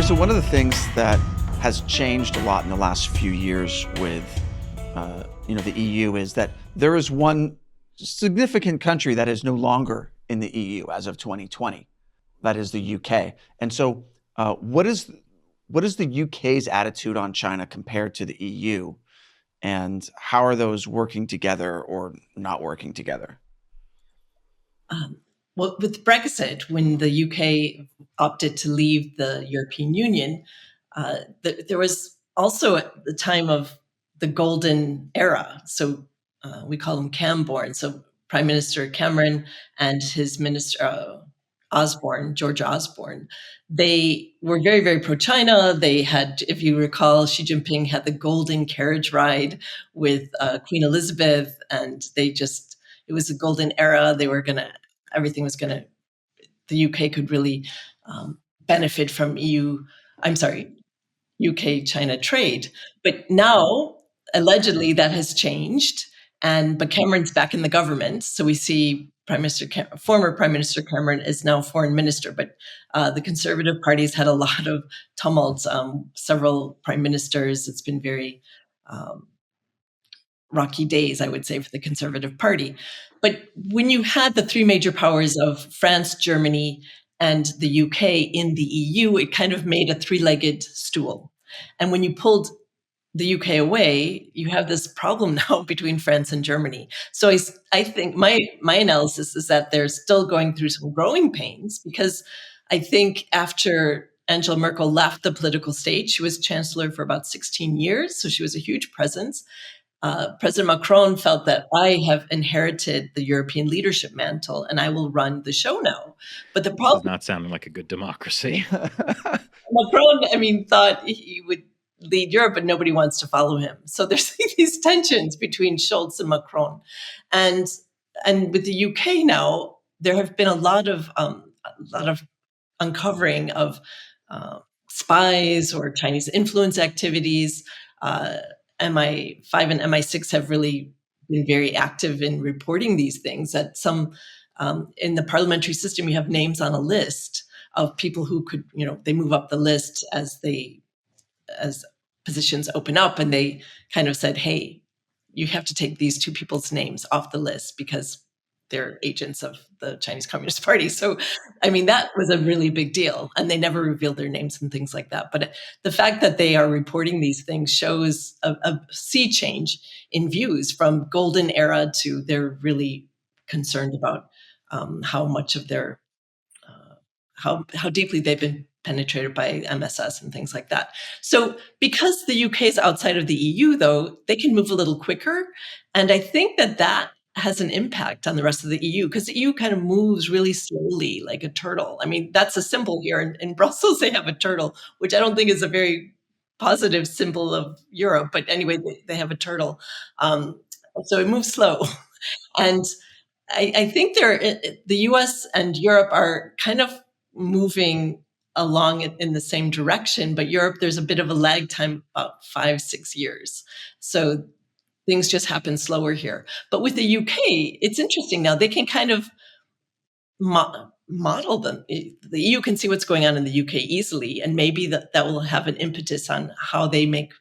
So one of the things that has changed a lot in the last few years with the EU is that there is one significant country that is no longer in the EU as of 2020. That is the UK. And so what is the UK's attitude on China compared to the EU? And how are those working together or not working together? Well, with Brexit, when the UK opted to leave the European Union, there was also at the time of the golden era. So we call them Camborne. So Prime Minister Cameron and his minister George Osborne, they were very, very pro-China. They had, if you recall, Xi Jinping had the golden carriage ride with Queen Elizabeth, and it was a golden era. Everything was going to, the UK could really benefit from UK-China trade. But now, allegedly, that has changed. But Cameron's back in the government. So we see former Prime Minister Cameron is now foreign minister. But the Conservative Party's had a lot of tumult, several prime ministers. It's been very rocky days, I would say, for the Conservative Party. But when you had the three major powers of France, Germany, and the UK in the EU, it kind of made a three-legged stool. And when you pulled the UK away, you have this problem now between France and Germany. So I think my analysis is that they're still going through some growing pains, because I think after Angela Merkel left the political stage, she was chancellor for about 16 years, so she was a huge presence. President Macron felt that I have inherited the European leadership mantle and I will run the show now. But the problem— This is not sounding like a good democracy. Macron, thought he would lead Europe, but nobody wants to follow him. So there's these tensions between Scholz and Macron. And with the UK now, there have been a lot of uncovering of spies or Chinese influence activities. MI5 and MI6 have really been very active in reporting these things. That some in the parliamentary system, you have names on a list of people who could, they move up the list as positions open up, and they kind of said, "Hey, you have to take these two people's names off the list because they're agents of the Chinese Communist Party." So, that was a really big deal, and they never revealed their names and things like that. But the fact that they are reporting these things shows a sea change in views from golden era to they're really concerned about how much of their how deeply they've been penetrated by MSS and things like that. So because the UK is outside of the EU, though, they can move a little quicker. And I think that has an impact on the rest of the EU, because the EU kind of moves really slowly like a turtle. That's a symbol here. In Brussels, they have a turtle, which I don't think is a very positive symbol of Europe. But anyway, they have a turtle. So it moves slow. And I think the US and Europe are kind of moving along in the same direction. But Europe, there's a bit of a lag time, about 5-6 years. So things just happen slower here. But with the UK, it's interesting now. They can kind of model them. The EU can see what's going on in the UK easily, and maybe that will have an impetus on how they make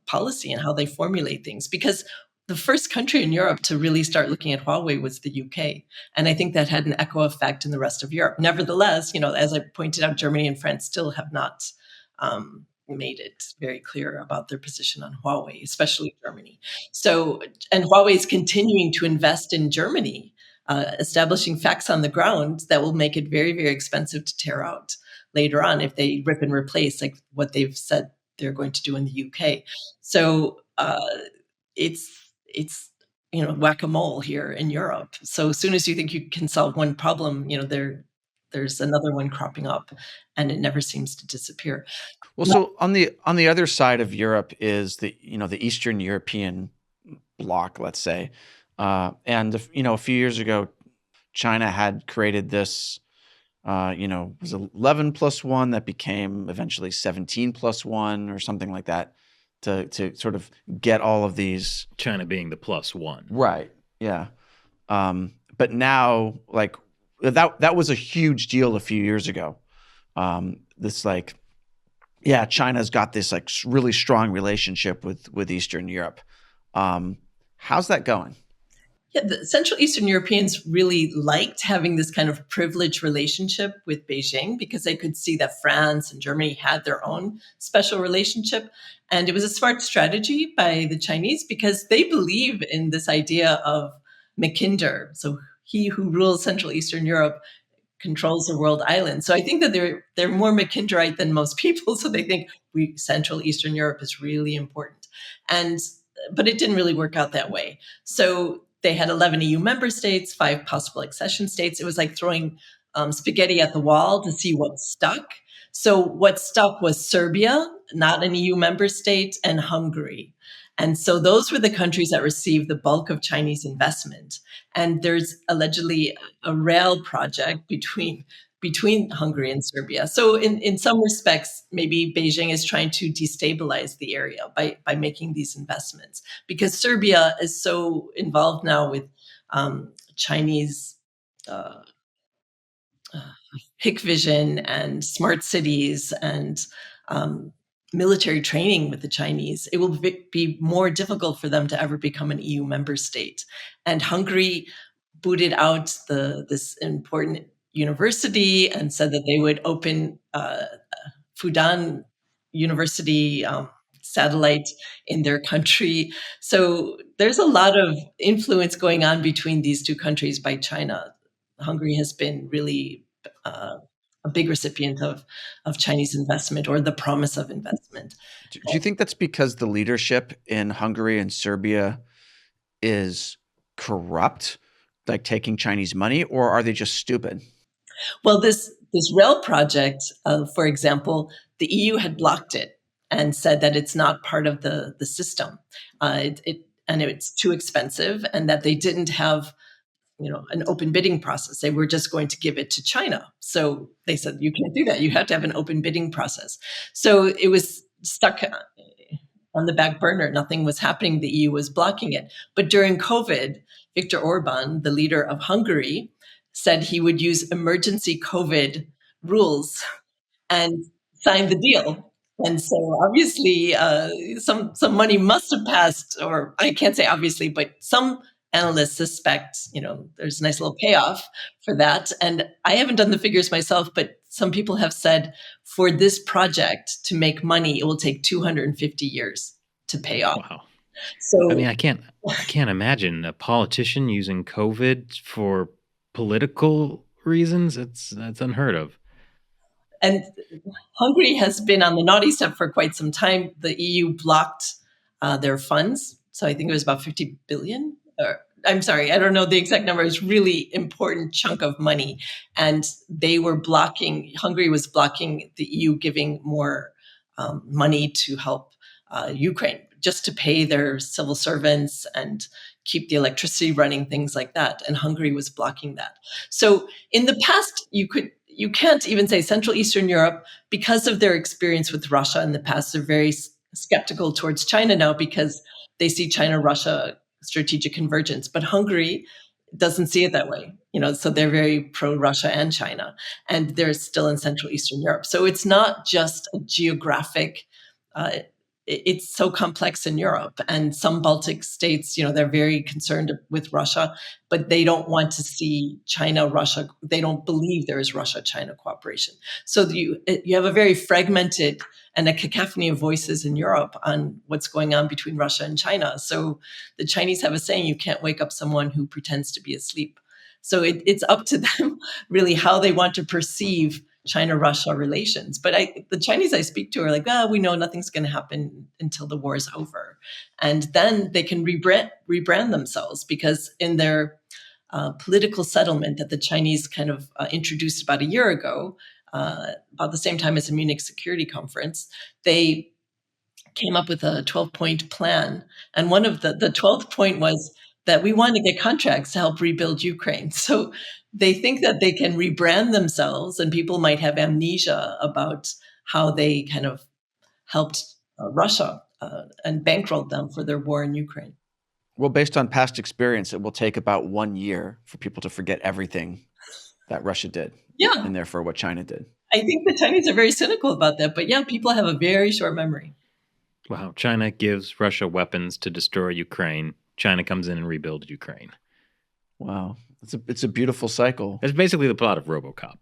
policy and how they formulate things. Because the first country in Europe to really start looking at Huawei was the UK. And I think that had an echo effect in the rest of Europe. Nevertheless, as I pointed out, Germany and France still have not made it very clear about their position on Huawei, especially Germany. So, and Huawei is continuing to invest in Germany, establishing facts on the ground that will make it very, very expensive to tear out later on if they rip and replace like what they've said they're going to do in the UK. So it's whack-a-mole here in Europe. So as soon as you think you can solve one problem, there's another one cropping up, and it never seems to disappear. Well, so on the other side of Europe is the Eastern European bloc, let's say, and a few years ago, China had created this, was 11+1 that became eventually 17+1 or something like that, to sort of get all of these. China being the +1, right? Yeah, but now like that was a huge deal a few years ago. This like Yeah, China's got this like really strong relationship with Eastern Europe. How's that going? Yeah, the Central Eastern Europeans really liked having this kind of privileged relationship with Beijing because they could see that France and Germany had their own special relationship. And it was a smart strategy by the Chinese because they believe in this idea of Mackinder. So he who rules Central Eastern Europe controls the world island. So I think that they're more Mackinderite than most people. So they think Central Eastern Europe is really important. And but it didn't really work out that way. So they had 11 EU member states, 5 possible accession states. It was like throwing spaghetti at the wall to see what stuck. So what stuck was Serbia, not an EU member state, and Hungary. And so those were the countries that received the bulk of Chinese investment. And there's allegedly a rail project between Hungary and Serbia. So in some respects, maybe Beijing is trying to destabilize the area by making these investments because Serbia is so involved now with Chinese uh, Hikvision and smart cities and military training with the Chinese, it will be more difficult for them to ever become an EU member state. And Hungary booted out this important university and said that they would open Fudan University satellite in their country. So there's a lot of influence going on between these two countries by China. Hungary has been really a big recipient of Chinese investment or the promise of investment. Do you think that's because the leadership in Hungary and Serbia is corrupt, like taking Chinese money, or are they just stupid? Well, this rail project, for example, the EU had blocked it and said that it's not part of the system, and it's too expensive, and that they didn't have an open bidding process. They were just going to give it to China. So they said, you can't do that. You have to have an open bidding process. So it was stuck on the back burner. Nothing was happening. The EU was blocking it. But during COVID, Viktor Orban, the leader of Hungary, said he would use emergency COVID rules and signed the deal. And so obviously some money must have passed, or I can't say obviously, but some analysts suspect, there's a nice little payoff for that. And I haven't done the figures myself, but some people have said for this project to make money, it will take 250 years to pay off. Wow. So I mean, I can't imagine a politician using COVID for political reasons. That's unheard of. And Hungary has been on the naughty step for quite some time. The EU blocked their funds. So I think it was about 50 billion. I'm sorry, I don't know the exact number. It's really important chunk of money. And Hungary was blocking the EU giving more money to help Ukraine, just to pay their civil servants and keep the electricity running, things like that. And Hungary was blocking that. So in the past, you can't even say Central Eastern Europe, because of their experience with Russia in the past, they're very skeptical towards China now because they see China-Russia strategic convergence. But Hungary doesn't see it that way, so they're very pro-Russia and China, and they're still in Central Eastern Europe. So it's not just a geographic, it's so complex in Europe. And some Baltic states, they're very concerned with Russia, but they don't want to see China-Russia. They don't believe there is Russia-China cooperation. So you have a very fragmented and a cacophony of voices in Europe on what's going on between Russia and China. So the Chinese have a saying, you can't wake up someone who pretends to be asleep. So it's up to them really how they want to perceive China-Russia relations. But the Chinese I speak to are like, we know nothing's going to happen until the war is over. And then they can rebrand themselves, because in their political settlement that the Chinese kind of introduced about a year ago, about the same time as the Munich Security Conference, they came up with a 12-point plan. And one of the 12th point was that we want to get contracts to help rebuild Ukraine. So they think that they can rebrand themselves, and people might have amnesia about how they kind of helped Russia and bankrolled them for their war in Ukraine. Well, based on past experience, it will take about 1 year for people to forget everything that Russia did. Yeah. And therefore what China did. I think the Chinese are very cynical about that. But yeah, people have a very short memory. Wow. China gives Russia weapons to destroy Ukraine. China comes in and rebuilds Ukraine. Wow. It's a beautiful cycle. It's basically the plot of RoboCop.